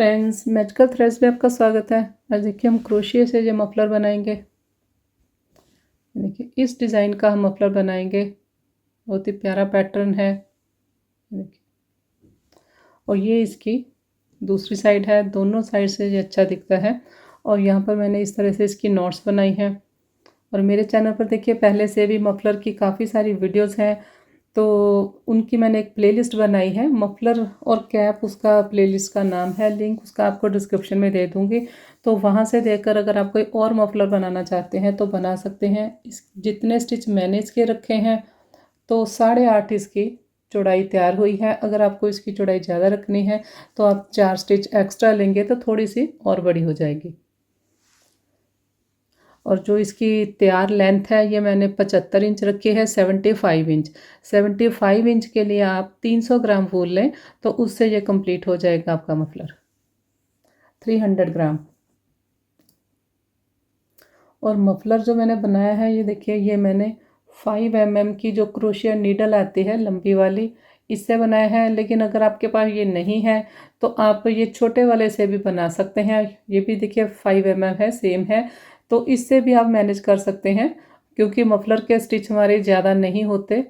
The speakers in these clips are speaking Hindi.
फ्रेंड्स, मैजिकल थ्रेड्स में आपका स्वागत है। आज देखिए हम क्रोशिया से जो मफलर बनाएंगे। देखिए इस डिज़ाइन का हम मफलर बनाएंगे। बहुत ही प्यारा पैटर्न है। देखिए, और ये इसकी दूसरी साइड है। दोनों साइड से ये अच्छा दिखता है। और यहाँ पर मैंने इस तरह से इसकी नॉट्स बनाई हैं। और मेरे चैनल पर देखिए पहले से भी मफलर की काफ़ी सारी वीडियोस हैं, तो उनकी मैंने एक प्लेलिस्ट बनाई है। मफलर और कैप उसका प्लेलिस्ट का नाम है। लिंक उसका आपको डिस्क्रिप्शन में दे दूँगी, तो वहाँ से देखकर अगर आप कोई और मफलर बनाना चाहते हैं तो बना सकते हैं। इस जितने स्टिच मैंने इसके रखे हैं तो 8.5 इसकी चौड़ाई तैयार हुई है। अगर आपको इसकी चौड़ाई ज़्यादा रखनी है तो आप 4 स्टिच एक्स्ट्रा लेंगे तो थोड़ी सी और बड़ी हो जाएगी। और जो इसकी तैयार लेंथ है ये मैंने 75 इंच रखी है। 75 इंच के लिए आप 300 ग्राम वूल लें तो उससे ये कंप्लीट हो जाएगा आपका मफलर। 300 ग्राम। और मफलर जो मैंने बनाया है ये देखिए, ये मैंने 5 mm की जो क्रोशिया नीडल आती है लंबी वाली, इससे बनाया है। लेकिन अगर आपके पास ये नहीं है तो आप ये छोटे वाले से भी बना सकते हैं। ये भी देखिए 5 mm है, सेम है, तो इससे भी आप मैनेज कर सकते हैं। क्योंकि मफलर के स्टिच हमारे ज़्यादा नहीं होते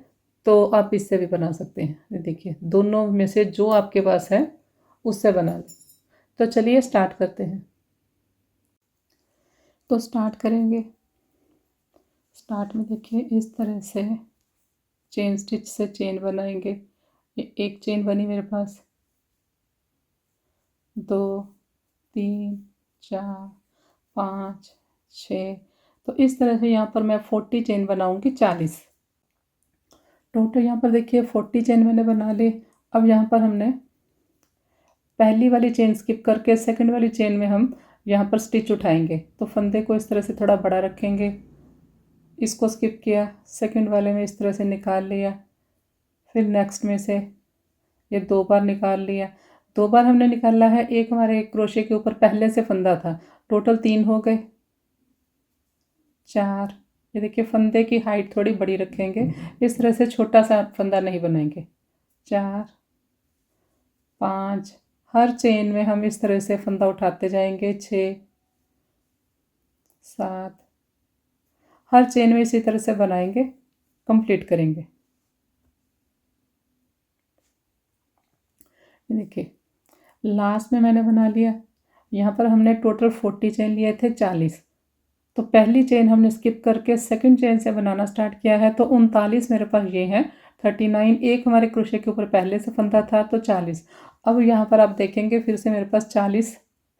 तो आप इससे भी बना सकते हैं। ये देखिए दोनों में से जो आपके पास है उससे बना लें। तो चलिए स्टार्ट करते हैं। तो स्टार्ट करेंगे। स्टार्ट में देखिए इस तरह से चेन स्टिच से चेन बनाएंगे। ये एक चेन बनी मेरे पास, 2 3 4 5 6। तो इस तरह से यहाँ पर मैं 40 चेन बनाऊंगी। 40 टोटल यहाँ पर देखिए 40 चेन मैंने बना ली। अब यहाँ पर हमने पहली वाली चेन स्किप करके सेकंड वाली चेन में हम यहाँ पर स्टिच उठाएंगे। तो फंदे को इस तरह से थोड़ा बड़ा रखेंगे, इसको स्किप किया, सेकंड वाले में इस तरह से निकाल लिया, फिर नेक्स्ट में से ये 2 बार निकाल लिया। 2 बार हमने निकाला है। एक हमारे क्रोशे के ऊपर पहले से फंदा था। टोटल 3 हो गए। 4। ये देखिए फंदे की हाइट थोड़ी बड़ी रखेंगे, इस तरह से छोटा सा फंदा नहीं बनाएंगे। 4 5। हर चेन में हम इस तरह से फंदा उठाते जाएंगे। 6 7। हर चेन में इसी तरह से बनाएंगे, कंप्लीट करेंगे। देखिए लास्ट में मैंने बना लिया। यहाँ पर हमने टोटल 40 चेन लिए थे, 40। तो पहली चेन हमने स्किप करके सेकंड चेन से बनाना स्टार्ट किया है, तो 39 मेरे पास ये है। 39 एक हमारे क्रोशे के ऊपर पहले से फंदा था, तो 40। अब यहाँ पर आप देखेंगे फिर से मेरे पास 40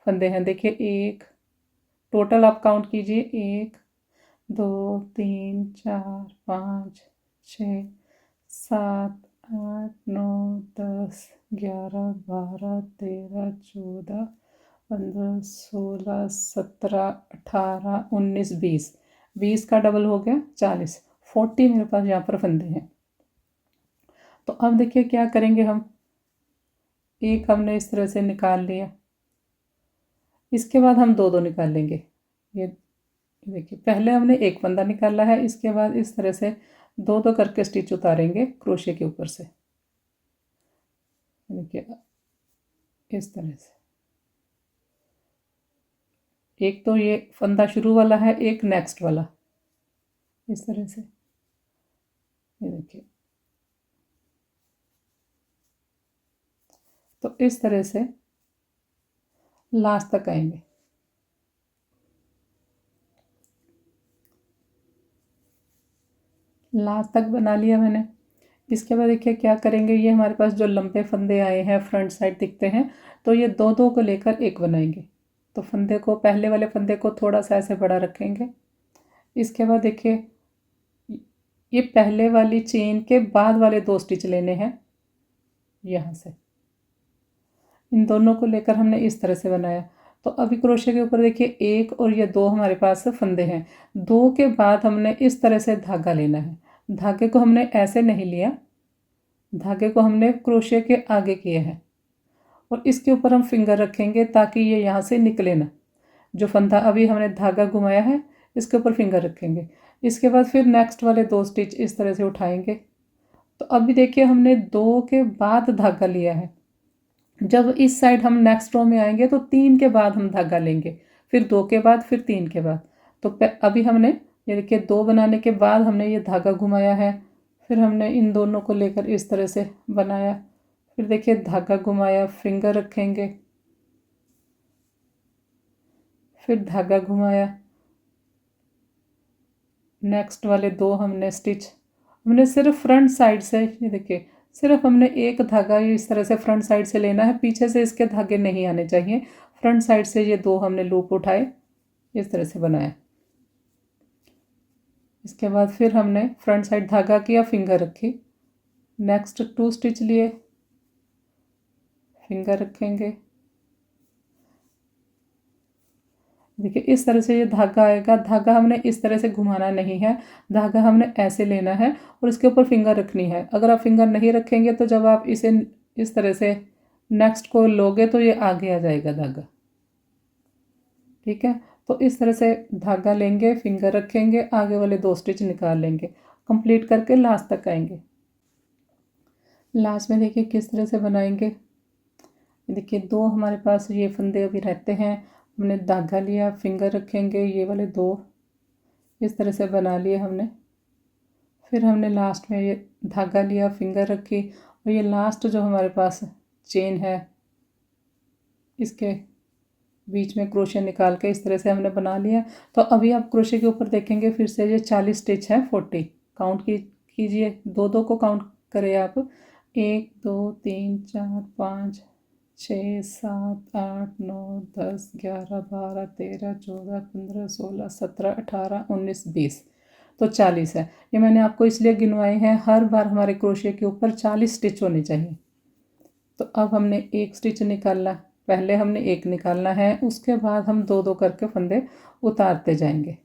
फंदे हैं। देखिए एक टोटल आप काउंट कीजिए, 1 2 3 4 5 6 7 8 9 10 11 12 13 14 15 16 17 18 19 20। 20 का डबल हो गया 40। 40 मेरे पास यहाँ पर फंदे हैं। तो अब देखिए क्या करेंगे हम। एक हमने इस तरह से निकाल लिया, इसके बाद हम दो दो निकाल लेंगे। ये देखिए पहले हमने एक फंदा निकाला है, इसके बाद इस तरह से दो दो करके स्टिच उतारेंगे क्रोशे के ऊपर से। देखिए इस तरह से एक तो ये फंदा शुरू वाला है, एक नेक्स्ट वाला, इस तरह से। ये देखिए तो इस तरह से लास्ट तक आएंगे। लास्ट तक बना लिया मैंने। इसके बाद देखिए क्या करेंगे। ये हमारे पास जो लंबे फंदे आए हैं फ्रंट साइड दिखते हैं, तो ये दो दो को लेकर एक बनाएंगे। तो फंदे को, पहले वाले फंदे को थोड़ा सा ऐसे बड़ा रखेंगे। इसके बाद देखिए ये पहले वाली चेन के बाद वाले 2 स्टिच लेने हैं। यहाँ से इन दोनों को लेकर हमने इस तरह से बनाया। तो अभी क्रोशे के ऊपर देखिए 1 और ये 2 हमारे पास फंदे हैं। 2 के बाद हमने इस तरह से धागा लेना है। धागे को हमने ऐसे नहीं लिया, धागे को हमने क्रोशे के आगे किया है और इसके ऊपर हम फिंगर रखेंगे ताकि ये यहाँ से निकले ना। जो फंदा अभी हमने धागा घुमाया है इसके ऊपर फिंगर रखेंगे। इसके बाद फिर नेक्स्ट वाले 2 स्टिच इस तरह से उठाएंगे। तो अभी देखिए हमने 2 के बाद धागा लिया है, जब इस साइड हम नेक्स्ट रो में आएंगे तो 3 के बाद हम धागा लेंगे, फिर 2 के बाद, फिर 3 के बाद। तो अभी हमने ये देखिए 2 बनाने के बाद हमने ये धागा घुमाया है, फिर हमने इन दोनों को लेकर इस तरह से बनाया, फिर देखिए धागा घुमाया, फिंगर रखेंगे, फिर धागा घुमाया, नेक्स्ट वाले 2 हमने स्टिच, हमने सिर्फ फ्रंट साइड से, ये देखिए सिर्फ हमने एक धागा इस तरह से फ्रंट साइड से लेना है, पीछे से इसके धागे नहीं आने चाहिए। फ्रंट साइड से ये 2 हमने लूप उठाए, इस तरह से बनाया। इसके बाद फिर हमने फ्रंट साइड धागा किया, फिंगर रखी, नेक्स्ट 2 स्टिच लिए, फिंगर रखेंगे, देखिए इस तरह से ये धागा आएगा। धागा हमने इस तरह से घुमाना नहीं है, धागा हमने ऐसे लेना है और इसके ऊपर फिंगर रखनी है। अगर आप फिंगर नहीं रखेंगे तो जब आप इसे इस तरह से नेक्स्ट को लोगे तो ये आगे आ जाएगा धागा, ठीक है। तो इस तरह से धागा लेंगे, फिंगर रखेंगे, आगे वाले 2 स्टिच निकाल लेंगे, कंप्लीट करके लास्ट तक आएंगे। लास्ट में देखिए किस तरह से बनाएंगे। देखिए 2 हमारे पास ये फंदे अभी रहते हैं, हमने धागा लिया, फिंगर रखेंगे, ये वाले 2 इस तरह से बना लिए हमने। फिर हमने लास्ट में ये धागा लिया, फिंगर रखी, और ये लास्ट जो हमारे पास चेन है इसके बीच में क्रोशे निकाल के इस तरह से हमने बना लिया। तो अभी आप क्रोशे के ऊपर देखेंगे फिर से ये 40 स्टिच है, 40 काउंट कीजिए, 2 को काउंट करें आप, 1 2 3 4 5 6 7 8 9 10 11 12 13 14 15 16 17 18 19 20, तो 40 है। ये मैंने आपको इसलिए गिनवाए हैं, हर बार हमारे क्रोशे के ऊपर 40 स्टिच होने चाहिए। तो अब हमने एक स्टिच निकालना, पहले हमने एक निकालना है, उसके बाद हम 2 करके फंदे उतारते जाएंगे।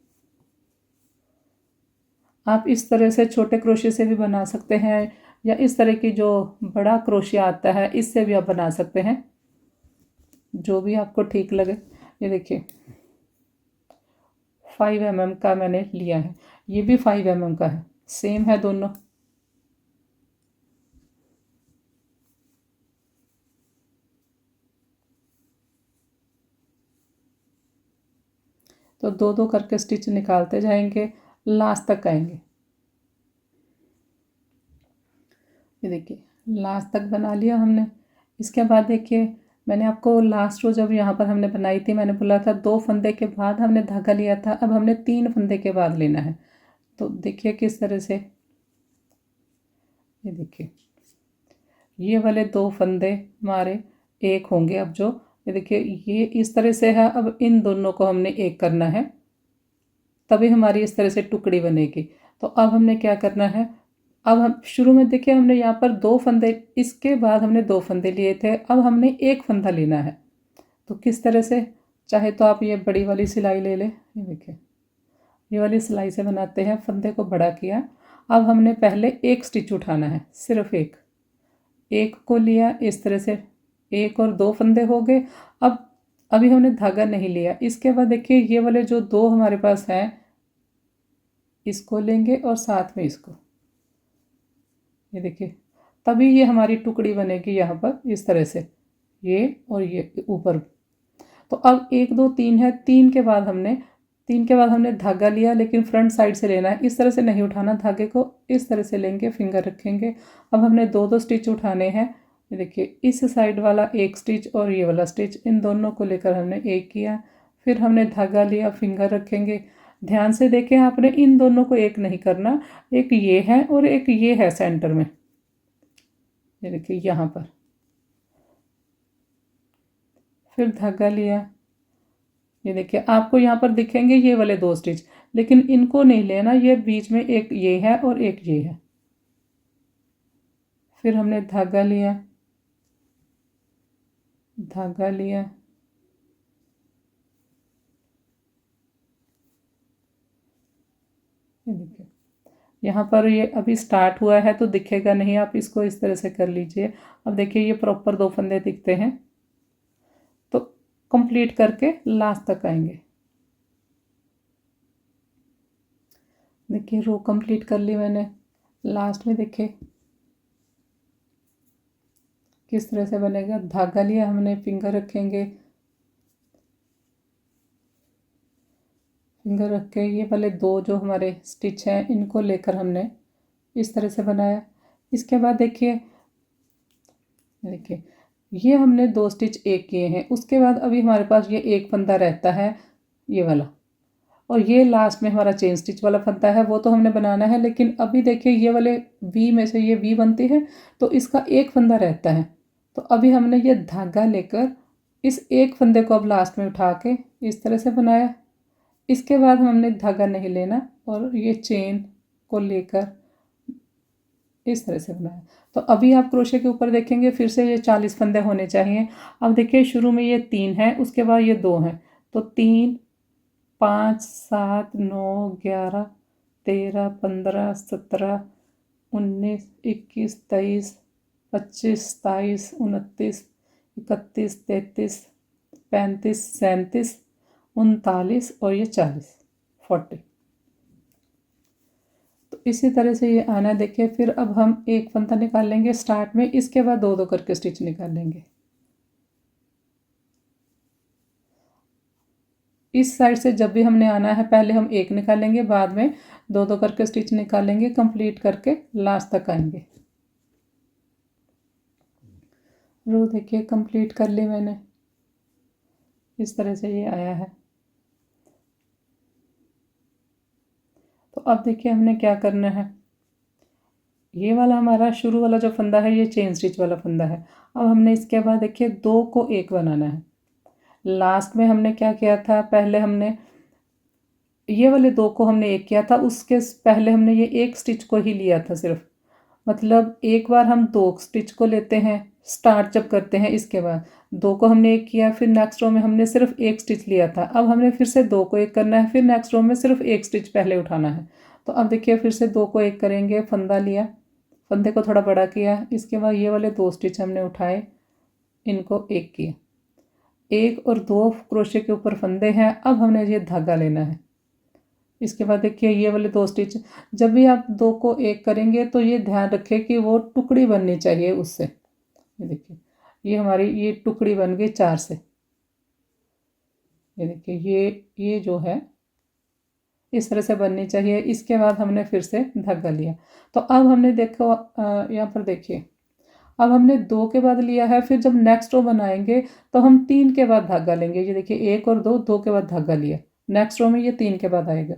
आप इस तरह से छोटे क्रोशे से भी बना सकते हैं, या इस तरह की जो बड़ा क्रोशे आता है इससे भी आप बना सकते हैं, जो भी आपको ठीक लगे। ये देखिए 5 mm का मैंने लिया है, ये भी 5 mm का है, सेम है दोनों। तो 2 करके स्टिच निकालते जाएंगे, लास्ट तक आएंगे। ये देखिए लास्ट तक बना लिया हमने। इसके बाद देखिए मैंने आपको लास्ट रो जब यहाँ पर हमने बनाई थी, मैंने बोला था 2 फंदे के बाद हमने धागा लिया था, अब हमने 3 फंदे के बाद लेना है। तो देखिए किस तरह से, ये देखिए ये वाले 2 फंदे हमारे एक होंगे। अब जो ये देखिए ये इस तरह से है, अब इन दोनों को हमने एक करना है, तभी हमारी इस तरह से टुकड़ी बनेगी। तो अब हमने क्या करना है, अब हम शुरू में देखिए हमने यहाँ पर 2 फंदे, इसके बाद हमने 2 फंदे लिए थे, अब हमने एक फंदा लेना है। तो किस तरह से, चाहे तो आप ये बड़ी वाली सिलाई ले लें, ये देखिए ये वाली सिलाई से बनाते हैं, फंदे को बड़ा किया। अब हमने पहले एक स्टिच उठाना है, सिर्फ एक को लिया इस तरह से, एक और 2 फंदे हो गए। अब अभी हमने धागा नहीं लिया। इसके बाद देखिए ये वाले जो 2 हमारे पास हैं, इसको लेंगे और साथ में इसको, ये देखिए तभी ये हमारी टुकड़ी बनेगी यहाँ पर इस तरह से, ये और ये ऊपर। तो अब 1 2 3 है, 3 के बाद हमने धागा लिया, लेकिन फ्रंट साइड से लेना है, इस तरह से नहीं उठाना धागे को, इस तरह से लेंगे, फिंगर रखेंगे। अब हमने 2 स्टिच उठाने हैं, ये देखिए इस साइड वाला एक स्टिच और ये वाला स्टिच, इन दोनों को लेकर हमने एक किया, फिर हमने धागा लिया, फिंगर रखेंगे। ध्यान से देखें, आपने इन दोनों को एक नहीं करना, एक ये है और एक ये है सेंटर में, ये देखिए यहाँ पर, फिर धागा लिया, ये देखिए आपको यहाँ पर दिखेंगे ये वाले 2 स्टिच, लेकिन इनको नहीं लेना, ये बीच में एक ये है और एक ये है। फिर हमने धागा लिया, धागा लिया, ये देखिए यहाँ पर ये अभी स्टार्ट हुआ है तो दिखेगा नहीं, आप इसको इस तरह से कर लीजिए। अब देखिए ये प्रॉपर 2 फंदे दिखते हैं। तो कंप्लीट करके लास्ट तक आएंगे। देखिए रो कंप्लीट कर ली मैंने, लास्ट में देखिए किस तरह से बनेगा। धागा लिया हमने, फिंगर रखेंगे, फिंगर रख के ये वाले दो जो हमारे स्टिच हैं इनको लेकर हमने इस तरह से बनाया। इसके बाद देखिए ये हमने दो स्टिच एक किए हैं। उसके बाद अभी हमारे पास ये एक फंदा रहता है ये वाला, और ये लास्ट में हमारा चेन स्टिच वाला फंदा है, वो तो हमने बनाना है। लेकिन अभी देखिए ये वाले वी में से ये वी बनती है तो इसका एक फंदा रहता है। तो अभी हमने ये धागा लेकर इस एक फंदे को अब लास्ट में उठा के इस तरह से बनाया। इसके बाद हमने धागा नहीं लेना और ये चेन को लेकर इस तरह से बनाया। तो अभी आप क्रोशे के ऊपर देखेंगे फिर से ये 40 फंदे होने चाहिए। अब देखिए शुरू में ये 3 है, उसके बाद ये 2 हैं, तो 3 5 7 9 11 13 15 17 19 21 23 25 27 29 31 33 35 37 39 और ये 40 तो इसी तरह से ये आना। देखिए फिर अब हम एक फंदा निकाल लेंगे स्टार्ट में, इसके बाद दो दो करके स्टिच निकालेंगे। इस साइड से जब भी हमने आना है पहले हम एक निकालेंगे, बाद में दो दो करके स्टिच निकालेंगे, कंप्लीट करके लास्ट तक आएंगे। रो देखिए कंप्लीट कर ली मैंने, इस तरह से ये आया है। तो अब देखिए हमने क्या करना है, ये वाला हमारा शुरू वाला जो फंदा है ये चेन स्टिच वाला फंदा है। अब हमने इसके बाद देखिए दो को एक बनाना है। लास्ट में हमने क्या किया था, पहले हमने ये वाले दो को हमने एक किया था, उसके पहले हमने ये एक स्टिच को ही लिया था सिर्फ। मतलब एक बार हम दो स्टिच को लेते हैं स्टार्ट जब करते हैं, इसके बाद दो को हमने एक किया, फिर नेक्स्ट रो में हमने सिर्फ एक स्टिच लिया था। अब हमने फिर से दो को एक करना है, फिर नेक्स्ट रो में सिर्फ एक स्टिच पहले उठाना है। तो अब देखिए फिर से दो को एक करेंगे, फंदा लिया, फंदे को थोड़ा बड़ा किया, इसके बाद ये वाले दो स्टिच हमने उठाए, इनको एक किया, एक और दो क्रोशे के ऊपर फंदे हैं। अब हमने ये धागा लेना है। इसके बाद देखिए ये वाले दो स्टिच, जब भी आप दो को एक करेंगे तो ये ध्यान रखें कि वो टुकड़ी बननी चाहिए उससे। ये देखिए ये हमारी ये टुकड़ी बन गई 4 से। ये देखिए ये जो है इस तरह से बननी चाहिए। इसके बाद हमने फिर से धागा लिया। तो अब हमने देखो यहाँ पर देखिए अब हमने दो के बाद लिया है, फिर जब नेक्स्ट रो बनाएंगे तो हम 3 के बाद धागा लेंगे। ये देखिए एक और दो, दो के बाद धागा लिया, नेक्स्ट रो में ये 3 के बाद आएगा।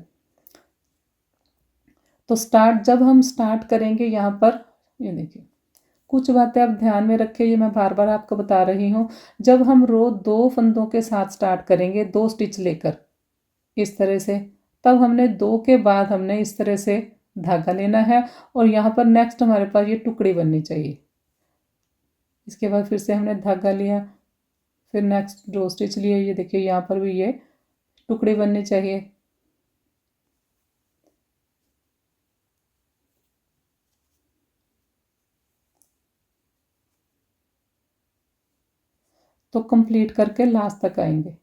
तो स्टार्ट जब हम स्टार्ट करेंगे यहाँ पर, ये देखिए कुछ बातें आप ध्यान में रखें, ये मैं बार बार आपको बता रही हूँ। जब हम रो दो फंदों के साथ स्टार्ट करेंगे दो स्टिच लेकर इस तरह से, तब हमने दो के बाद हमने इस तरह से धागा लेना है और यहाँ पर नेक्स्ट हमारे पास ये टुकड़ी बननी चाहिए। इसके बाद फिर से हमने धागा लिया, फिर नेक्स्ट दो स्टिच लिए, ये देखिए यहाँ पर भी ये टुकड़ी बननी चाहिए। तो कंप्लीट करके लास्ट तक आएंगे।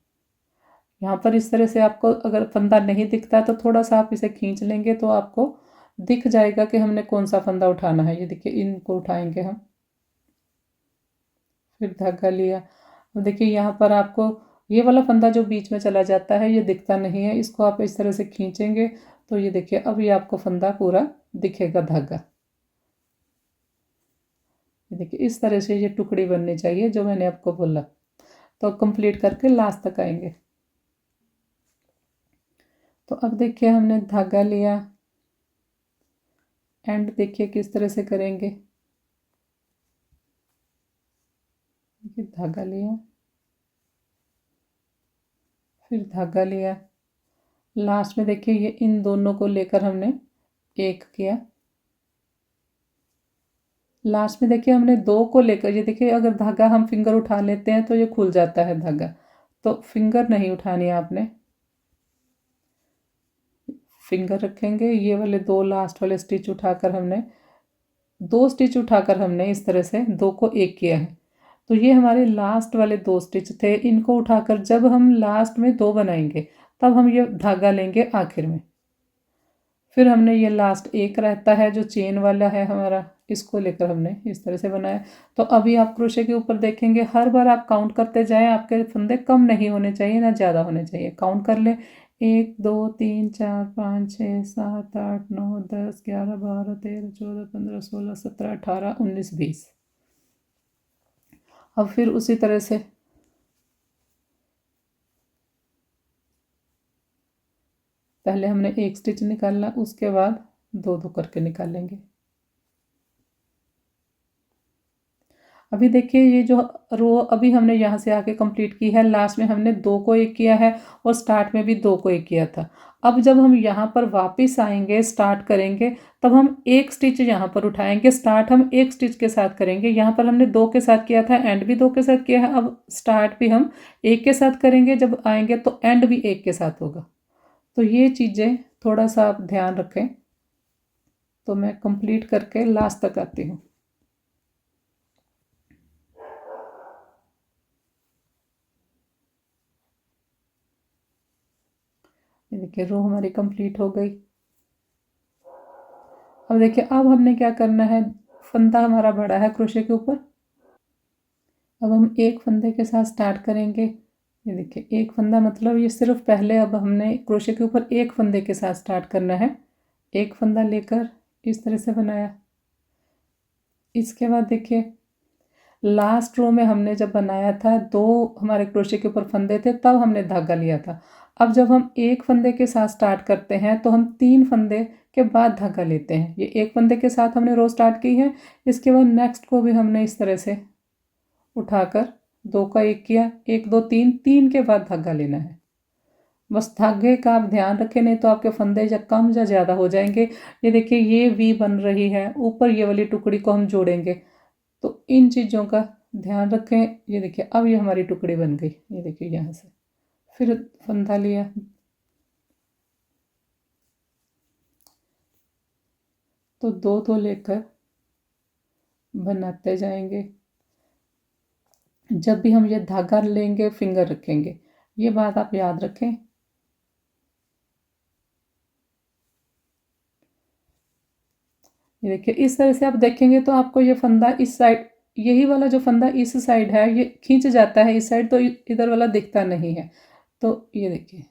यहाँ पर इस तरह से आपको अगर फंदा नहीं दिखता तो थोड़ा सा आप इसे खींच लेंगे तो आपको दिख जाएगा कि हमने कौन सा फंदा उठाना है। ये देखिए इनको उठाएंगे हम, फिर धागा लिया। अब देखिए यहाँ पर आपको ये वाला फंदा जो बीच में चला जाता है ये दिखता नहीं है, इसको आप इस तरह से खींचेंगे तो ये देखिए अब ये आपको फंदा पूरा दिखेगा धागा। ये देखिए इस तरह से ये टुकड़ी बननी चाहिए जो मैंने आपको बोला। तो कंप्लीट करके लास्ट तक आएंगे। तो अब देखिए हमने धागा लिया, एंड देखिए किस तरह से करेंगे। धागा लिया, फिर धागा लिया, लास्ट में देखिए ये इन दोनों को लेकर हमने एक किया, लास्ट में देखिए हमने दो को लेकर, ये देखिए अगर धागा हम फिंगर उठा लेते हैं तो ये खुल जाता है धागा, तो फिंगर नहीं उठानी है आपने, फिंगर रखेंगे। ये वाले दो लास्ट वाले स्टिच उठाकर हमने दो स्टिच उठाकर हमने इस तरह से दो को एक किया है। तो ये हमारे लास्ट वाले दो स्टिच थे, इनको उठाकर जब हम लास्ट में दो बनाएंगे तब हम ये धागा लेंगे आखिर में। फिर हमने ये लास्ट एक रहता है जो चेन वाला है हमारा, इसको लेकर हमने इस तरह से बनाया। तो अभी आप क्रोशे के ऊपर देखेंगे हर बार आप काउंट करते जाएं, आपके फंदे कम नहीं होने चाहिए ना ज़्यादा होने चाहिए। काउंट कर लें, 1 2 3 4 5 6 7 8 9 10 11 12 13 14 15 16 17 18 19 20। अब फिर उसी तरह से पहले हमने एक स्टिच निकालना, उसके बाद दो दो करके निकालेंगे। अभी देखिए ये जो रो अभी हमने यहाँ से आके कंप्लीट की है, लास्ट में हमने 2 को एक किया है और स्टार्ट में भी 2 को एक किया था। अब जब हम यहाँ पर वापस आएंगे, स्टार्ट करेंगे, तब हम एक स्टिच यहाँ पर उठाएंगे। स्टार्ट हम एक स्टिच के साथ करेंगे। यहाँ पर हमने 2 के साथ किया था, एंड भी 2 के साथ किया है। अब स्टार्ट भी हम एक के साथ करेंगे, जब आएंगे तो एंड भी एक के साथ होगा। तो ये चीज़ें थोड़ा सा आप ध्यान रखें। तो मैं कंप्लीट करके लास्ट तक आती हूँ। ये देखिए रो हमारी कंप्लीट हो गई। अब देखिए अब हमने क्या करना है, फंदा हमारा बड़ा है क्रोशे के ऊपर। अब हम एक फंदे के साथ स्टार्ट करेंगे। ये देखिए एक फंदा मतलब ये सिर्फ पहले, अब हमने क्रोशे के ऊपर एक फंदे के साथ स्टार्ट करना है। एक फंदा लेकर इस तरह से बनाया। इसके बाद देखिए लास्ट रो में हमने जब बनाया था, 2 हमारे क्रोशे के ऊपर फंदे थे, तब हमने धागा लिया था। अब जब हम एक फंदे के साथ स्टार्ट करते हैं तो हम 3 फंदे के बाद धागा लेते हैं। ये एक फंदे के साथ हमने रो स्टार्ट की है। इसके बाद नेक्स्ट को भी हमने इस तरह से उठाकर 2 का एक किया, 1 2 3, 3 के बाद धागा लेना है। बस धागे का आप ध्यान रखें, नहीं तो आपके फंदे या कम या ज़्यादा हो जाएंगे। ये देखिए ये वी बन रही है, ऊपर ये वाली टुकड़ी को हम जोड़ेंगे, तो इन चीज़ों का ध्यान रखें। ये देखिए अब ये हमारी टुकड़ी बन गई। ये देखिए यहाँ से फिर फंदा लिया, तो 2 2 लेकर बनाते जाएंगे। जब भी हम ये धागा लेंगे फिंगर रखेंगे, ये बात आप याद रखें। ये देखिए इस तरह से आप देखेंगे तो आपको ये फंदा इस साइड, यही वाला जो फंदा इस साइड है ये खींच जाता है इस साइड, तो इधर वाला दिखता नहीं है। तो ये देखिए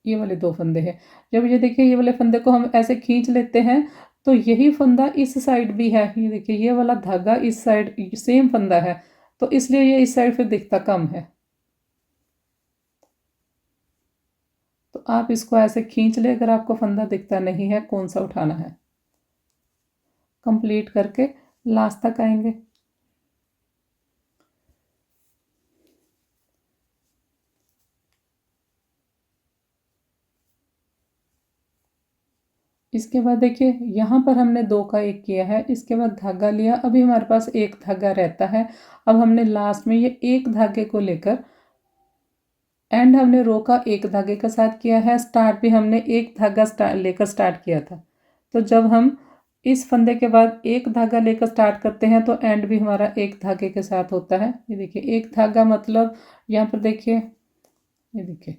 ये वाले 2 फंदे हैं। जब ये देखिए ये वाले फंदे को हम ऐसे खींच लेते हैं तो यही फंदा इस साइड भी है। ये देखिए ये वाला धागा इस साइड सेम फंदा है, तो इसलिए ये इस साइड फिर दिखता कम है। तो आप इसको ऐसे खींच ले, अगर आपको फंदा दिखता नहीं है कौन सा उठाना है। कंप्लीट करके लास्ट तक आएंगे। इसके बाद देखिए यहाँ पर हमने 2 का एक किया है, इसके बाद धागा लिया, अभी हमारे पास एक धागा रहता है। अब हमने लास्ट में ये एक धागे को लेकर एंड हमने रो का एक धागे के साथ किया है, स्टार्ट भी हमने एक धागा लेकर स्टार्ट किया था। तो जब हम इस फंदे के बाद एक धागा लेकर स्टार्ट करते हैं तो एंड भी हमारा एक धागे के साथ होता है। ये देखिए एक धागा मतलब यहाँ पर देखिए, ये देखिए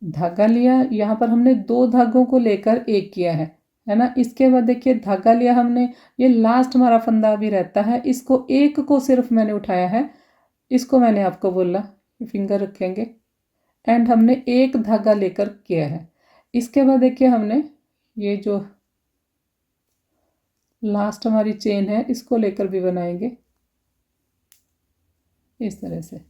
धागा लिया, यहाँ पर हमने 2 धागों को लेकर एक किया है ना। इसके बाद देखिए धागा लिया हमने, ये लास्ट हमारा फंदा भी रहता है, इसको एक को सिर्फ मैंने उठाया है, इसको मैंने आपको बोला फिंगर रखेंगे, एंड हमने एक धागा लेकर किया है। इसके बाद देखिए हमने ये जो लास्ट हमारी चेन है इसको लेकर भी बनाएंगे इस तरह से।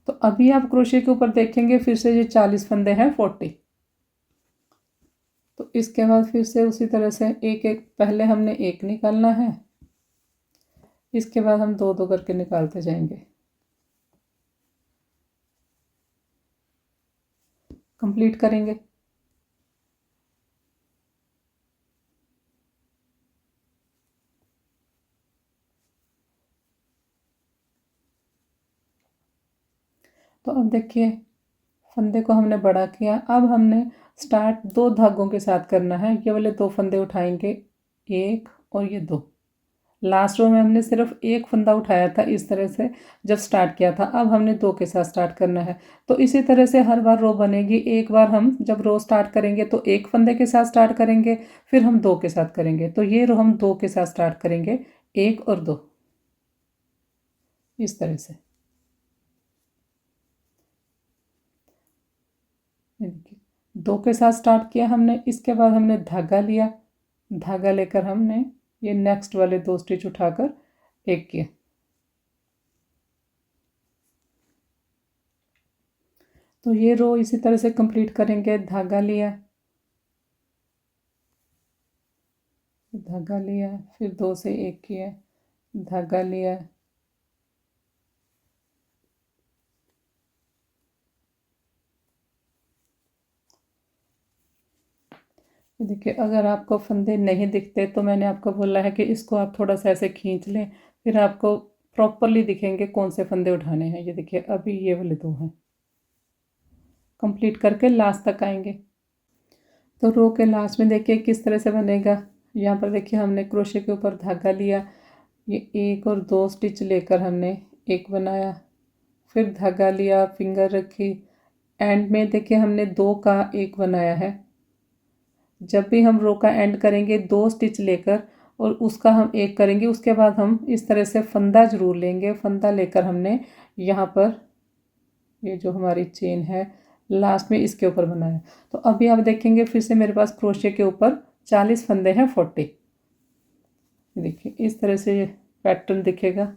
तो अभी आप क्रोशे के ऊपर देखेंगे फिर से ये 40 फंदे हैं, 40। तो इसके बाद फिर से उसी तरह से एक एक, पहले हमने एक निकालना है, इसके बाद हम 2 2 करके निकालते जाएंगे। कंप्लीट करेंगे। तो अब देखिए फंदे को हमने बड़ा किया, अब हमने स्टार्ट 2 धागों के साथ करना है। ये वाले 2 फंदे उठाएंगे, 1 और ये 2, लास्ट रो में हमने सिर्फ एक फंदा उठाया था इस तरह से जब स्टार्ट किया था, अब हमने 2 के साथ स्टार्ट करना है। तो इसी तरह से हर बार रो बनेगी। एक बार हम जब रो स्टार्ट करेंगे तो एक फंदे के साथ स्टार्ट करेंगे, फिर हम 2 के साथ करेंगे। तो ये रो हम 2 के साथ स्टार्ट करेंगे, 1 और 2 इस तरह से। ये देखिए 2 के साथ स्टार्ट किया हमने, इसके बाद हमने धागा लिया, धागा लेकर हमने ये नेक्स्ट वाले 2 स्टिच उठाकर एक किया। तो ये रो इसी तरह से कंप्लीट करेंगे। धागा लिया, धागा लिया, फिर 2 से 1 किया, धागा लिया, देखिए अगर आपको फंदे नहीं दिखते तो मैंने आपको बोला है कि इसको आप थोड़ा सा ऐसे खींच लें, फिर आपको प्रॉपरली दिखेंगे कौन से फंदे उठाने हैं। ये देखिए अभी ये वाले 2 हैं। कंप्लीट करके लास्ट तक आएंगे तो रो के लास्ट में देखिए किस तरह से बनेगा। यहाँ पर देखिए हमने क्रोशे के ऊपर धागा लिया, ये 1 और 2 स्टिच लेकर हमने एक बनाया, फिर धागा लिया, फिंगर रखी, एंड में देखिए हमने 2 का एक बनाया है। जब भी हम रो का एंड करेंगे 2 स्टिच लेकर और उसका हम एक करेंगे, उसके बाद हम इस तरह से फंदा ज़रूर लेंगे। फंदा लेकर हमने यहाँ पर ये जो हमारी चेन है लास्ट में इसके ऊपर बनाया। तो अभी आप देखेंगे फिर से मेरे पास क्रोशे के ऊपर 40 फंदे हैं, 40। देखिए इस तरह से ये पैटर्न दिखेगा,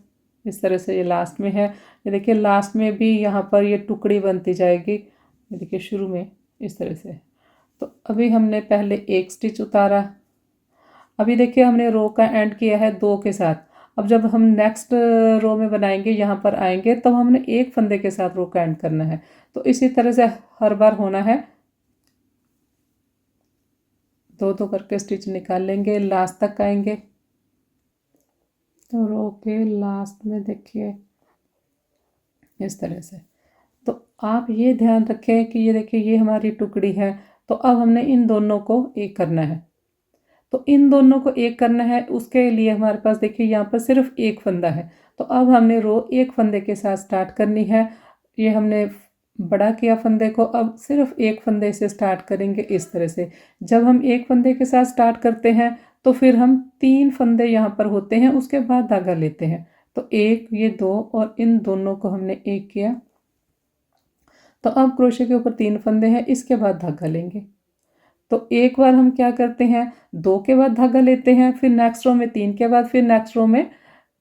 इस तरह से ये लास्ट में है। ये देखिए लास्ट में भी यहाँ पर ये टुकड़ी बनती जाएगी। ये देखिए शुरू में इस तरह से। तो अभी हमने पहले एक स्टिच उतारा, अभी देखिए हमने रो का एंड किया है 2 के साथ। अब जब हम नेक्स्ट रो में बनाएंगे यहाँ पर आएंगे तब हमने एक फंदे के साथ रो का एंड करना है। तो इसी तरह से हर बार होना है, 2-2 करके स्टिच निकाल लेंगे, लास्ट तक आएंगे। तो रो के लास्ट में देखिए इस तरह से। तो आप ये ध्यान रखें कि ये देखिए ये हमारी टुकड़ी है, तो अब हमने इन दोनों को एक करना है। तो इन दोनों को एक करना है, उसके लिए हमारे पास देखिए यहाँ पर सिर्फ एक फंदा है। तो अब हमने रो एक फंदे के साथ स्टार्ट करनी है। ये हमने बड़ा किया फंदे को, अब सिर्फ एक फंदे से स्टार्ट करेंगे इस तरह से। जब हम एक फंदे के साथ स्टार्ट करते हैं तो फिर हम 3 फंदे यहाँ पर होते हैं, उसके बाद धागा लेते हैं। तो 1, ये 2 और इन दोनों को हमने एक किया। तो अब क्रोशे के ऊपर 3 फंदे हैं, इसके बाद धागा लेंगे। तो एक बार हम क्या करते हैं 2 के बाद धागा लेते हैं, फिर नेक्स्ट रो में 3 के बाद, फिर नेक्स्ट रो में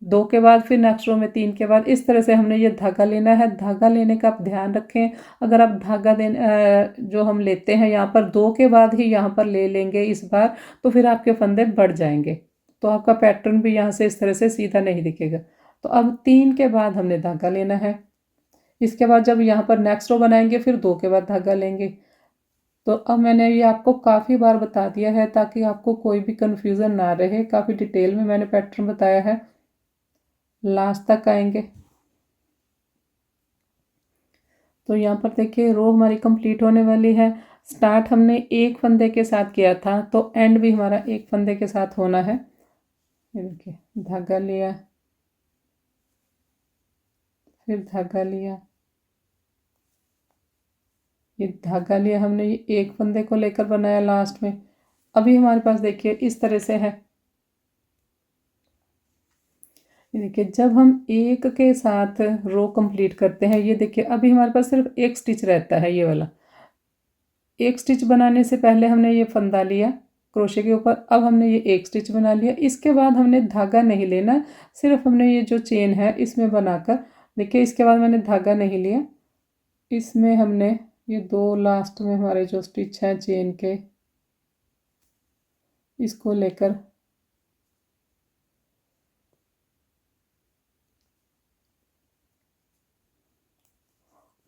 2 के बाद, फिर नेक्स्ट रो में 3 के बाद, इस तरह से हमने ये धागा लेना है। धागा लेने का आप ध्यान रखें, अगर आप धागा जो हम लेते हैं यहाँ पर 2 के बाद ही यहाँ पर ले लेंगे इस बार, तो फिर आपके फंदे बढ़ जाएंगे, तो आपका पैटर्न भी यहाँ से इस तरह से सीधा नहीं दिखेगा। तो अब 3 के बाद हमने धागा लेना है। इसके बाद जब यहाँ पर नेक्स्ट रो बनाएंगे फिर 2 के बाद धागा लेंगे। तो अब मैंने ये आपको काफ़ी बार बता दिया है ताकि आपको कोई भी कन्फ्यूज़न ना रहे, काफ़ी डिटेल में मैंने पैटर्न बताया है। लास्ट तक आएंगे तो यहाँ पर देखिए रो हमारी कंप्लीट होने वाली है। स्टार्ट हमने एक फंदे के साथ किया था, तो एंड भी हमारा एक फंदे के साथ होना है। ये देखिए धागा लिया, फिर धागा लिया, ये धागा लिया हमने, ये एक फंदे को लेकर बनाया लास्ट में। अभी हमारे पास देखिए इस तरह से है। ये देखिए जब हम एक के साथ रो कंप्लीट करते हैं, ये देखिए अभी हमारे पास सिर्फ एक स्टिच रहता है, ये वाला एक स्टिच बनाने से पहले हमने ये फंदा लिया क्रोशे के ऊपर, अब हमने ये एक स्टिच बना लिया। इसके बाद हमने धागा नहीं लेना, सिर्फ हमने ये जो चेन है इसमें बनाकर, देखिए इसके बाद मैंने धागा नहीं लिया, इसमें हमने ये 2 लास्ट में हमारे जो स्टिच हैं चेन के, इसको लेकर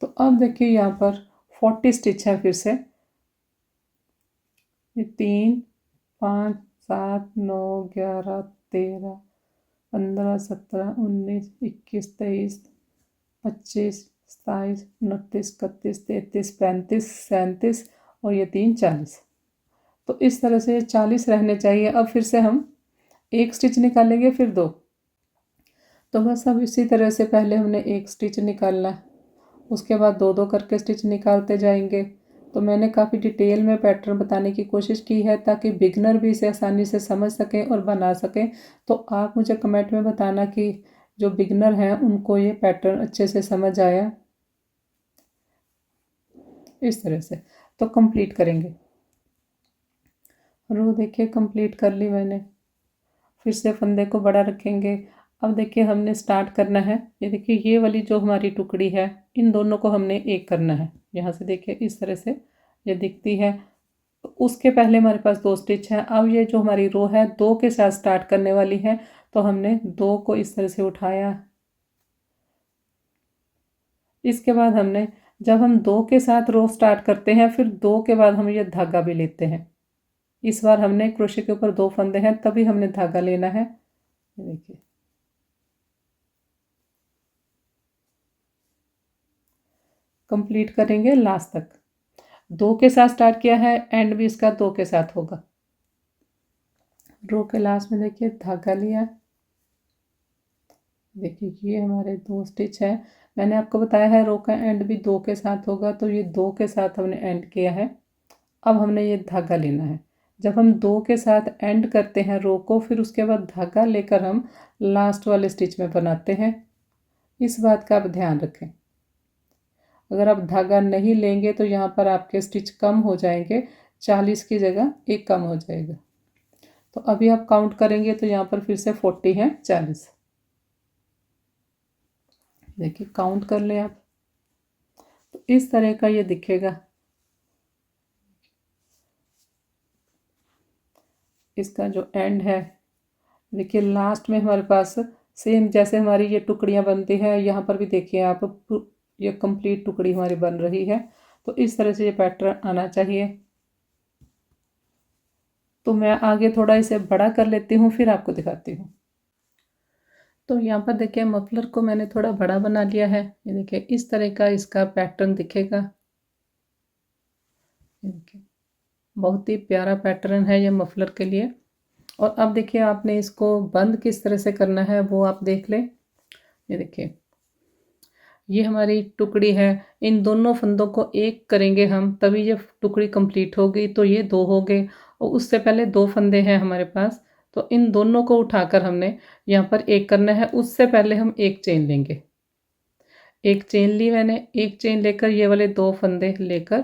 तो अब देखिए यहाँ पर 40 स्टिच है। फिर से ये 3, 5, 7, 9, 11, 13, 15, 17, 19, 21, 23, 25, 27, 29, 31, 33, 35, 37 और ये 3, 40। तो इस तरह से 40 रहने चाहिए। अब फिर से हम एक स्टिच निकालेंगे फिर दो। तो बस अब इसी तरह से पहले हमने एक स्टिच निकालना, उसके बाद दो दो करके स्टिच निकालते जाएंगे। तो मैंने काफ़ी डिटेल में पैटर्न बताने की कोशिश की है ताकि बिगनर भी इसे आसानी से समझ सकें और बना सकें। तो आप मुझे कमेंट में बताना कि जो बिगनर हैं उनको ये पैटर्न अच्छे से समझ आया। इस तरह से तो कंप्लीट करेंगे। रो देखिए कंप्लीट कर ली मैंने। फिर से फंदे को बड़ा रखेंगे। अब देखिए हमने स्टार्ट करना है। ये देखिए ये वाली जो हमारी टुकड़ी है, इन दोनों को हमने एक करना है। यहाँ से देखिए इस तरह से ये दिखती है। तो उसके पहले हमारे पास दो स्टिच है। अब ये जो हमारी रो है दो के साथ स्टार्ट करने वाली है, तो हमने दो को इस तरह से उठाया। इसके बाद हमने, जब हम दो के साथ रो स्टार्ट करते हैं, फिर दो के बाद हम ये धागा भी लेते हैं। इस बार हमने क्रोशे के ऊपर दो फंदे हैं तभी हमने धागा लेना है। देखिए कंप्लीट करेंगे लास्ट तक। दो के साथ स्टार्ट किया है, एंड भी इसका दो के साथ होगा। रो के लास्ट में देखिए धागा लिया। देखिए ये हमारे दो स्टिच है। मैंने आपको बताया है रो का एंड भी दो के साथ होगा, तो ये दो के साथ हमने एंड किया है। अब हमने ये धागा लेना है। जब हम दो के साथ एंड करते हैं रो को, फिर उसके बाद धागा लेकर हम लास्ट वाले स्टिच में बनाते हैं। इस बात का आप ध्यान रखें। अगर आप धागा नहीं लेंगे तो यहाँ पर आपके स्टिच कम हो जाएंगे, 40 की जगह एक कम हो जाएगा। तो अभी आप काउंट करेंगे तो यहाँ पर फिर से 40 है, 40। देखिए काउंट कर लें आप। तो इस तरह का ये दिखेगा। इसका जो एंड है, देखिए लास्ट में हमारे पास सेम जैसे हमारी ये टुकड़ियाँ बनती हैं, यहाँ पर भी देखिए आप, ये कंप्लीट टुकड़ी हमारी बन रही है। तो इस तरह से ये पैटर्न आना चाहिए। तो मैं आगे थोड़ा इसे बड़ा कर लेती हूँ, फिर आपको दिखाती हूँ। तो यहाँ पर देखिए मफलर को मैंने थोड़ा बड़ा बना लिया है। ये देखिए इस तरह का इसका पैटर्न दिखेगा। ये देखिए बहुत ही प्यारा पैटर्न है ये मफलर के लिए। और अब देखिए आपने इसको बंद किस तरह से करना है वो आप देख लें। ये देखिए ये हमारी टुकड़ी है। इन दोनों फंदों को एक करेंगे हम, तभी ये टुकड़ी कंप्लीट होगी। तो ये दो हो गए और उससे पहले दो फंदे हैं हमारे पास, तो इन दोनों को उठाकर हमने यहाँ पर एक करना है। उससे पहले हम एक चेन लेंगे। एक चेन ली मैंने। एक चेन लेकर ये वाले दो फंदे लेकर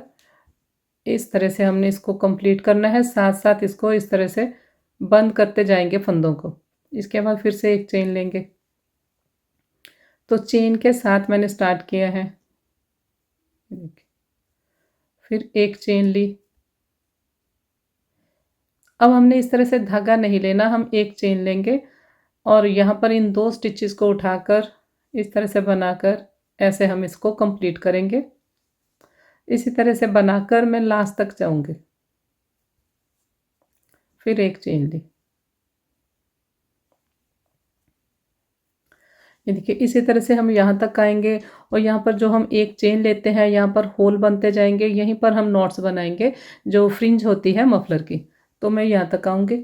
इस तरह से हमने इसको कंप्लीट करना है। साथ साथ इसको इस तरह से बंद करते जाएंगे फंदों को। इसके बाद फिर से एक चेन लेंगे। तो चेन के साथ मैंने स्टार्ट किया है। फिर एक चेन ली। अब हमने इस तरह से धागा नहीं लेना, हम एक चेन लेंगे और यहाँ पर इन दो स्टिचेस को उठाकर इस तरह से बनाकर ऐसे हम इसको कंप्लीट करेंगे। इसी तरह से बनाकर मैं लास्ट तक जाऊंगी। फिर एक चेन ली। ये देखिए इसी तरह से हम यहाँ तक आएंगे और यहाँ पर जो हम एक चेन लेते हैं, यहाँ पर होल बनते जाएंगे। यहीं पर हम नॉट्स बनाएंगे जो फ्रिंज होती है मफलर की। तो मैं यहाँ तक आऊँगी।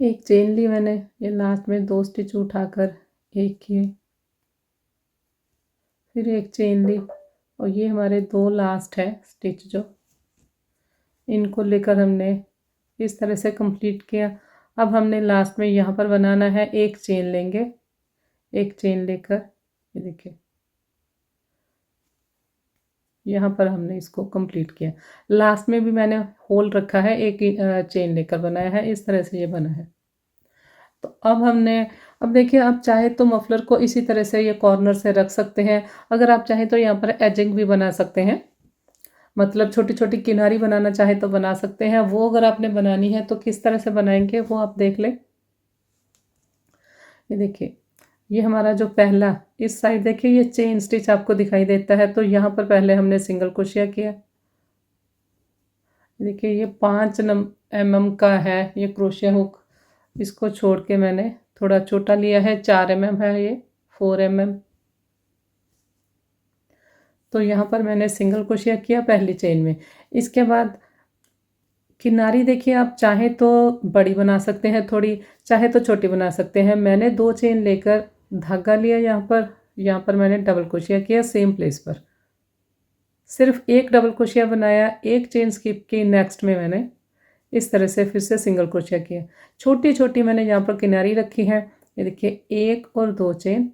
एक चेन ली मैंने। ये लास्ट में दो स्टिच उठाकर एक किए। फिर एक चेन ली और ये हमारे दो लास्ट है स्टिच जो, इनको लेकर हमने इस तरह से कंप्लीट किया। अब हमने लास्ट में यहाँ पर बनाना है। एक चेन लेंगे। एक चेन लेकर ये देखिए यहाँ पर हमने इसको कंप्लीट किया। लास्ट में भी मैंने होल रखा है, एक चेन लेकर बनाया है। इस तरह से ये बना है। तो अब देखिए आप चाहे तो मफलर को इसी तरह से ये कॉर्नर से रख सकते हैं। अगर आप चाहें तो यहाँ पर एजिंग भी बना सकते हैं, मतलब छोटी छोटी किनारी बनाना चाहे तो बना सकते हैं। वो अगर आपने बनानी है तो किस तरह से बनाएंगे वो आप देख लें। ये देखिए ये हमारा जो पहला इस साइड देखिए ये चेन स्टिच आपको दिखाई देता है। तो यहाँ पर पहले हमने सिंगल क्रोशिया किया। देखिए ये 5 mm का है ये क्रोशिया हुक। इसको छोड़ के मैंने थोड़ा छोटा लिया है, 4 mm है ये, 4 mm। तो यहाँ पर मैंने सिंगल क्रोशिया किया पहली चेन में। इसके बाद किनारी देखिए आप चाहे तो बड़ी बना सकते हैं थोड़ी, चाहे तो छोटी बना सकते हैं। मैंने 2 चेन लेकर धागा लिया यहाँ पर मैंने डबल क्रोशिया किया सेम प्लेस पर। सिर्फ एक डबल क्रोशिया बनाया, एक चेन स्किप की, नेक्स्ट में मैंने इस तरह से फिर से सिंगल क्रोशिया किया। छोटी छोटी मैंने यहाँ पर किनारी रखी है। ये देखिए 1 और 2 चेन,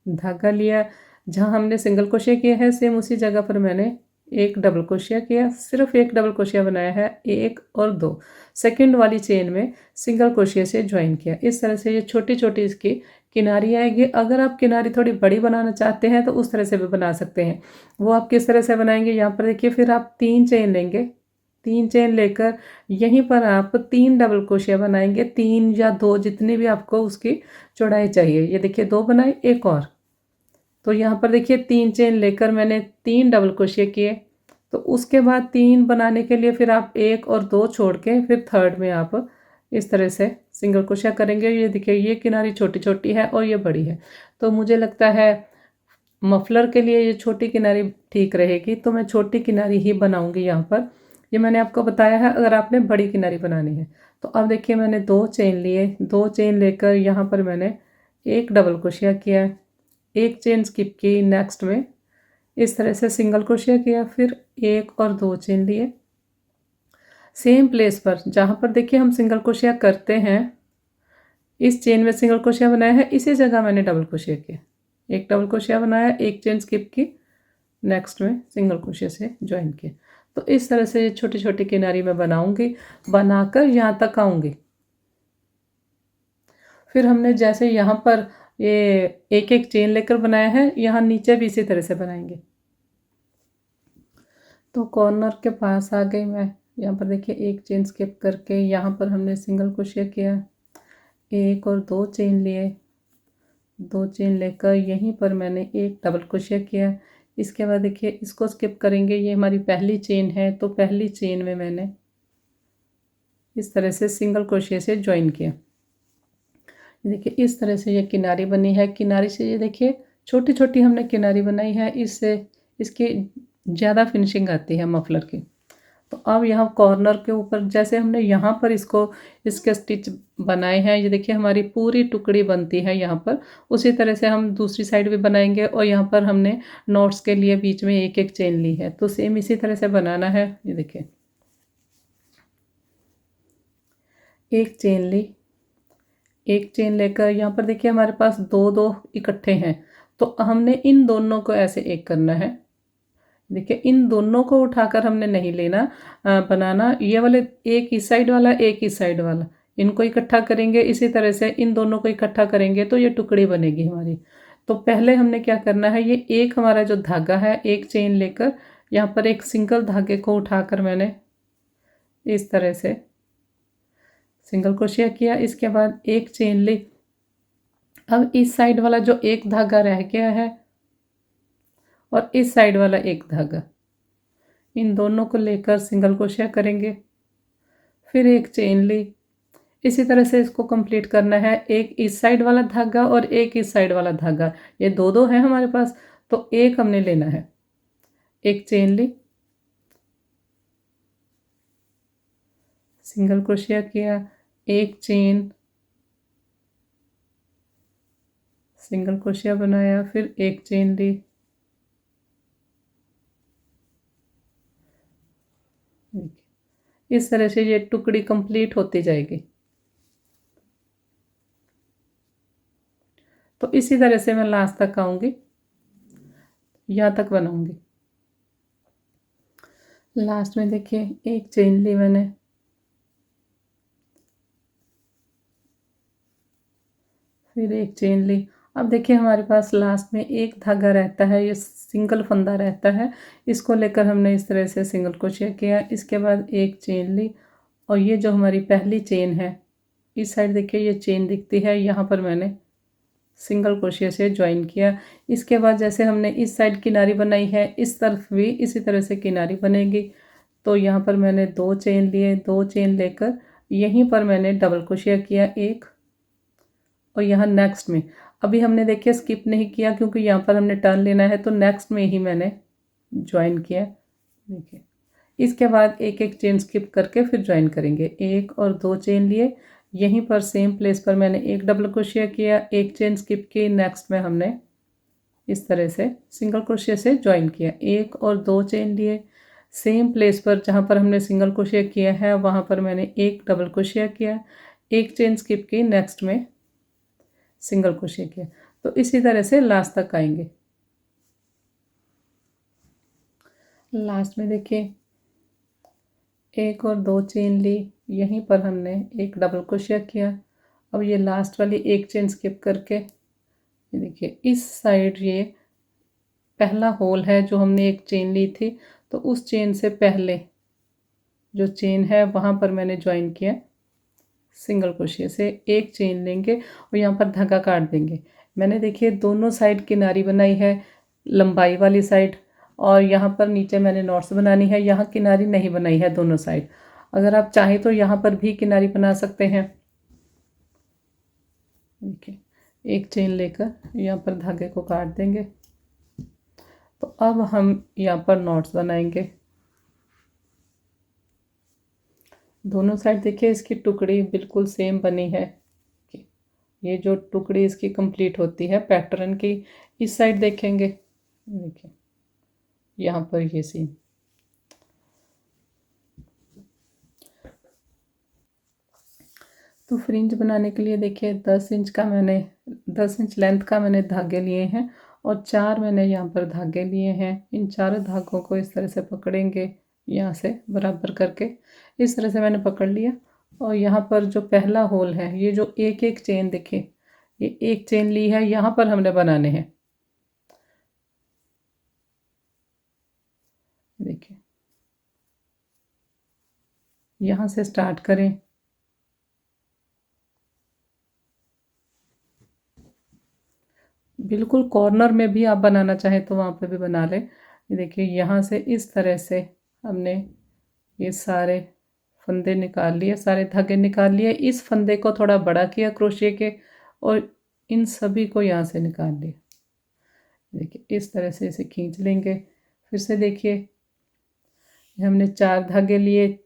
धागा लिया, जहाँ हमने सिंगल क्रोशिया किया है सेम उसी जगह पर मैंने एक डबल क्रोशिया किया, सिर्फ एक डबल क्रोशिया बनाया है, 1 और 2। सेकंड वाली चेन में सिंगल क्रोशिया से ज्वाइन किया। इस तरह से ये छोटी छोटी इसकी किनारी आएगी। अगर आप किनारी थोड़ी बड़ी बनाना चाहते हैं तो उस तरह से भी बना सकते हैं। वो आप किस तरह से बनाएंगे, यहाँ पर देखिए फिर आप 3 चेन लेंगे, 3 चेन लेकर यहीं पर आप 3 डबल क्रोशिया बनाएंगे, 3 या 2 जितनी भी आपको उसकी चौड़ाई चाहिए। ये देखिए 2 बनाए, एक और, तो यहाँ पर देखिए 3 चेन लेकर मैंने 3 डबल क्रोशिया किए। तो उसके बाद 3 बनाने के लिए फिर आप 1 और 2 छोड़ के फिर थर्ड में आप इस तरह से सिंगल क्रोशिया करेंगे। ये देखिए ये किनारी छोटी छोटी है और ये बड़ी है, तो मुझे लगता है मफलर के लिए ये छोटी किनारी ठीक रहेगी, तो मैं छोटी किनारी ही बनाऊंगी यहाँ पर। ये मैंने आपको बताया है, अगर आपने बड़ी किनारी बनानी है तो अब देखिए मैंने 2 चेन लिए, 2 चेन लेकर यहाँ पर मैंने एक डबल क्रोशिया किया, एक चेन स्किप की, नेक्स्ट में इस तरह से सिंगल क्रोशिया किया, फिर 1 और 2 चेन लिए सेम प्लेस पर जहाँ पर देखिए हम सिंगल क्रोशिया करते हैं, इस चेन में सिंगल क्रोशिया बनाया है, इसी जगह मैंने डबल क्रोशिया किया। एक डबल क्रोशिया बनाया, एक चेन स्किप की, नेक्स्ट में सिंगल क्रोशिया से ज्वाइन किया। तो इस तरह से ये छोटी छोटी किनारी मैं बनाऊंगी, बनाकर यहाँ तक आऊँगी। फिर हमने जैसे यहाँ पर ये एक एक चेन लेकर बनाया है, यहाँ नीचे भी इसी तरह से बनाएंगे। तो कॉर्नर के पास आ गई मैं। यहाँ पर देखिए एक चेन स्किप करके यहाँ पर हमने सिंगल क्रोशिया किया, 1 और 2 चेन लिए, 2 चेन लेकर यहीं पर मैंने एक डबल क्रोशिया किया। इसके बाद देखिए इसको स्किप करेंगे, ये हमारी पहली चेन है, तो पहली चेन में मैंने इस तरह से सिंगल क्रोशिया से ज्वाइन किया। देखिए इस तरह से ये किनारी बनी है। किनारी से ये देखिए छोटी छोटी हमने किनारी बनाई है, इससे इसकी ज़्यादा फिनिशिंग आती है मफलर की। तो अब यहाँ कॉर्नर के ऊपर जैसे हमने यहाँ पर इसके स्टिच बनाए हैं, ये देखिए हमारी पूरी टुकड़ी बनती है यहाँ पर, उसी तरह से हम दूसरी साइड भी बनाएंगे। और यहाँ पर हमने नॉट्स के लिए बीच में एक एक चेन ली है, तो सेम इसी तरह से बनाना है। ये देखिए एक चेन ली, एक चेन लेकर यहाँ पर देखिए हमारे पास 2 2 इकट्ठे हैं, तो हमने इन दोनों को ऐसे एक करना है। देखिए इन दोनों को उठाकर हमने नहीं लेना बनाना, ये वाले एक इस साइड वाला, एक इस साइड वाला, इनको इकट्ठा करेंगे। इसी तरह से इन दोनों को इकट्ठा करेंगे तो ये टुकड़ी बनेगी हमारी। तो पहले हमने क्या करना है, ये एक हमारा जो धागा है, एक चेन लेकर यहाँ पर एक सिंगल धागे को उठाकर मैंने इस तरह से सिंगल क्रोशिया किया। इसके बाद एक चेन ली। अब इस साइड वाला जो एक धागा रह गया है और इस साइड वाला एक धागा, इन दोनों को लेकर सिंगल क्रोशिया करेंगे, फिर एक चेन ली। इसी तरह से इसको कंप्लीट करना है, एक इस साइड वाला धागा और एक इस साइड वाला धागा, ये दो दो है हमारे पास, तो एक हमने लेना है। एक चेन ली, सिंगल क्रोशिया किया, एक चेन, सिंगल क्रोशिया बनाया, फिर एक चेन ली, इस तरह से ये टुकड़ी कंप्लीट होती जाएगी। तो इसी तरह से मैं लास्ट तक आऊंगी, यहाँ तक बनाऊंगी। लास्ट में देखिए एक चेन ली मैंने, फिर एक चेन ली। अब देखिए हमारे पास लास्ट में एक धागा रहता है, ये सिंगल फंदा रहता है, इसको लेकर हमने इस तरह से सिंगल क्रोशिया किया। इसके बाद एक चेन ली और ये जो हमारी पहली चेन है, इस साइड देखिए ये चेन दिखती है, यहाँ पर मैंने सिंगल क्रोशिया से ज्वाइन किया। इसके बाद जैसे हमने इस साइड किनारी बनाई है, इस तरफ भी इसी तरह से किनारी बनेगी। तो यहाँ पर मैंने 2 चेन लिए, 2 चेन लेकर यहीं पर मैंने डबल क्रोशिया किया एक, और यहाँ नेक्स्ट में अभी हमने देखिए स्किप नहीं किया क्योंकि यहाँ पर हमने टर्न लेना है, तो नेक्स्ट में ही मैंने ज्वाइन किया। देखिए इसके बाद एक एक चेन स्किप करके फिर ज्वाइन करेंगे। एक और दो चेन लिए, यहीं पर सेम प्लेस पर मैंने एक डबल क्रोशिया किया, एक चेन स्किप की, नेक्स्ट में हमने इस तरह से सिंगल क्रोशिया से ज्वाइन किया। एक और दो चेन लिए, सेम प्लेस पर जहाँ पर हमने सिंगल क्रोशिया किया है वहाँ पर मैंने एक डबल क्रोशिया किया, एक चेन स्किप की, नेक्स्ट में सिंगल क्रोशिया किया। तो इसी तरह से लास्ट तक आएंगे। लास्ट में देखिए एक और दो चेन ली, यहीं पर हमने एक डबल क्रोशिया किया। अब ये लास्ट वाली एक चेन स्किप करके ये देखिए इस साइड ये पहला होल है जो हमने एक चेन ली थी, तो उस चेन से पहले जो चेन है वहाँ पर मैंने ज्वाइन किया सिंगल क्रोशिया से। एक चेन लेंगे और यहाँ पर धागा काट देंगे। मैंने देखिए दोनों साइड किनारी बनाई है, लंबाई वाली साइड, और यहाँ पर नीचे मैंने नॉट्स बनानी है। यहाँ किनारी नहीं बनाई है दोनों साइड। अगर आप चाहें तो यहाँ पर भी किनारी बना सकते हैं। देखिए एक चेन लेकर यहाँ पर धागे को काट देंगे। तो अब हम यहाँ पर नॉट्स बनाएंगे। दोनों साइड देखिए इसकी टुकड़ी बिल्कुल सेम बनी है। ये जो टुकड़ी इसकी कंप्लीट होती है पैटर्न की, इस साइड देखेंगे, देखिए यहाँ पर ये सीन। तो फ्रिंज बनाने के लिए देखिए 10 इंच लेंथ का मैंने धागे लिए हैं और 4 मैंने यहाँ पर धागे लिए हैं। इन चारों धागों को इस तरह से पकड़ेंगे, यहाँ से बराबर करके इस तरह से मैंने पकड़ लिया। और यहाँ पर जो पहला होल है, ये जो एक एक चेन देखिए, ये एक चेन ली है, यहाँ पर हमने बनाने हैं। देखिए यहाँ से स्टार्ट करें, बिल्कुल कॉर्नर में भी आप बनाना चाहें तो वहाँ पे भी बना लें। ये देखिए यहाँ से इस तरह से हमने ये सारे फंदे निकाल लिए, सारे धागे निकाल लिए। इस फंदे को थोड़ा बड़ा किया क्रोशिया के और इन सभी को यहाँ से निकाल लिया। देखिए इस तरह से इसे खींच लेंगे। फिर से देखिए हमने 4 धागे लिए,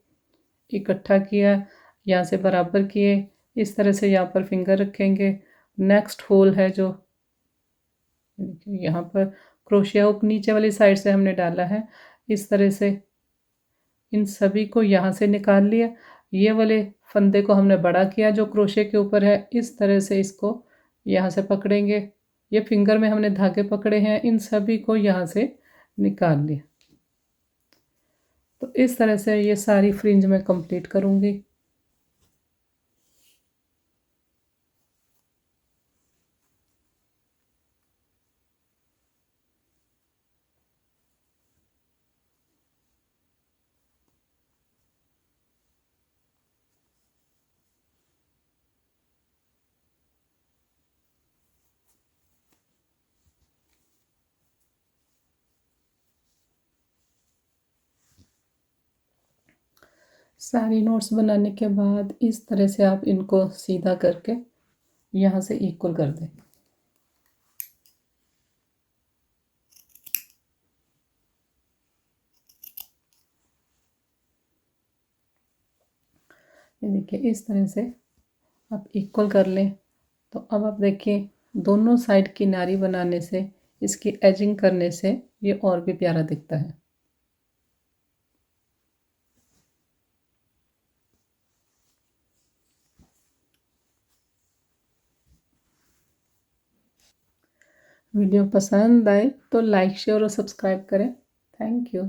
इकट्ठा किया, यहाँ से बराबर किए, इस तरह से यहाँ पर फिंगर रखेंगे। नेक्स्ट होल है जो देखिए यहाँ पर क्रोशिया नीचे वाली साइड से हमने डाला है। इस तरह से इन सभी को यहाँ से निकाल लिया। ये वाले फंदे को हमने बड़ा किया जो क्रोशिया के ऊपर है। इस तरह से इसको यहाँ से पकड़ेंगे। ये फिंगर में हमने धागे पकड़े हैं, इन सभी को यहाँ से निकाल लिया। तो इस तरह से ये सारी फ्रिंज मैं कंप्लीट करूँगी। सारी नोट्स बनाने के बाद इस तरह से आप इनको सीधा करके यहाँ से इक्वल कर दें। ये देखिए इस तरह से आप इक्वल कर लें। तो अब आप देखिए दोनों साइड किनारी बनाने से, इसकी एजिंग करने से ये और भी प्यारा दिखता है। वीडियो पसंद आए तो लाइक शेयर और सब्सक्राइब करें। Thank you.